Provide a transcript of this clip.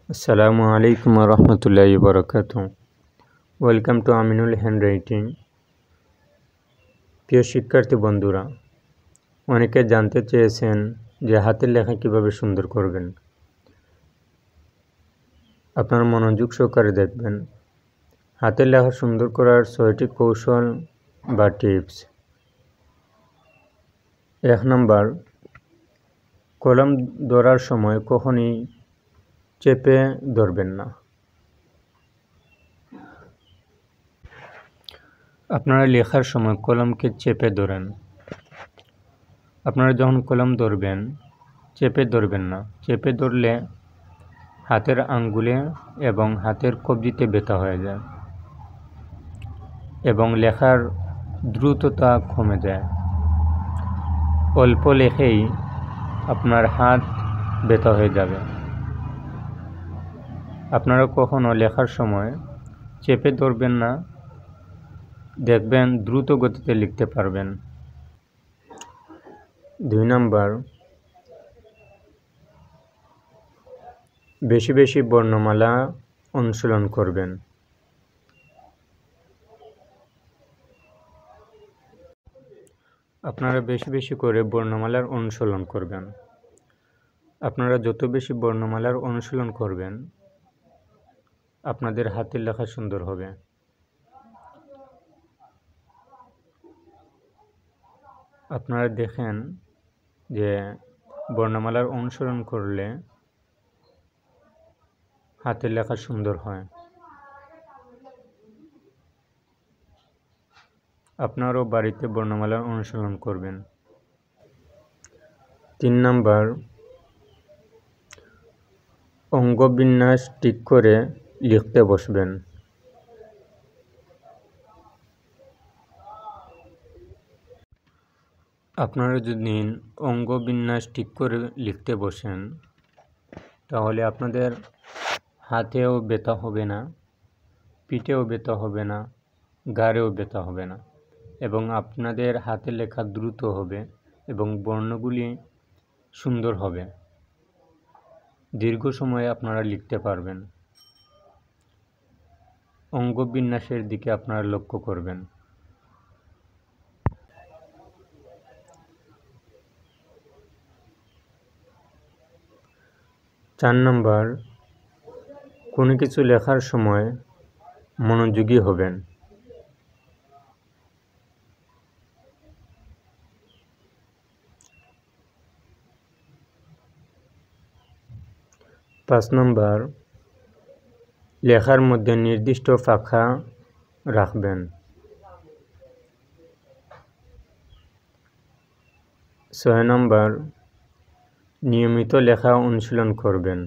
আসসালামু আলাইকুম রহমতুল্লাহি বারাকাতুহু। Welcome to Aminul handwriting. প্রিয় শিক্ষার্থী বন্ধুরা, অনেকে জানতে চেয়েছেন যে হাতের লেখা কিভাবে সুন্দর করবেন। আপনারা মনোযোগ সহকারে দেখবেন। হাতের লেখা সুন্দর করার 6টি কৌশল বা টিপস। 1 নাম্বার, কলম ধরার সময় কখনই চেপে ধরবেন না। আপনারা লেখার সময় কলমকে চেপে ধরেন। আপনারা যখন কলম ধরবেন চেপে ধরবেন না। চেপে ধরলে হাতের আঙ্গুলে এবং হাতের কবজিতে ব্যথা হয়ে যায় এবং লেখার দ্রুততা কমে যায়। অল্প লেখেই আপনার হাত ব্যথা হয়ে যাবে। আপনারা কখনো লেখার সময় চেপে ধরবেন না, দেখবেন দ্রুত গতিতে লিখতে পারবেন। 2 নাম্বার, বেশি বেশি বর্ণমালা অনুশীলন করবেন। আপনারা বেশি বেশি করে বর্ণমালার অনুশীলন করবেন। আপনারা যত বেশি বর্ণমালার অনুশীলন করবেন, আপনাদের হাতের লেখা সুন্দর হবে। আপনারা দেখেন যে বর্ণমালার অনুসরণ করলে হাতের লেখা সুন্দর হয়। আপনারাও বাড়িতে বর্ণমালার অনুসরণ করবেন। 3 নাম্বার, অঙ্গবিন্যাস ঠিক করে লিখতে বসবেন। আপনারা যদি অঙ্গবিন্যাস ঠিক করে লিখতে বসেন, তাহলে আপনাদের হাতেও ব্যথা হবে না, পিঠেও ব্যথা হবে না, ঘাড়েও ব্যথা হবে না এবং আপনাদের হাতে লেখা দ্রুত হবে এবং বর্ণগুলি সুন্দর হবে। দীর্ঘ সময়ে আপনারা লিখতে পারবেন। অঙ্গবিন্যাসের দিকে আপনারা লক্ষ্য করবেন। 4 নাম্বার, কোনো কিছু লেখার সময় মনোযোগী হবেন। 5 নাম্বার, লেখার মধ্যে নির্দিষ্ট ফাঁকা রাখবেন। 6 নাম্বার, নিয়মিত লেখা অনুশীলন করবেন।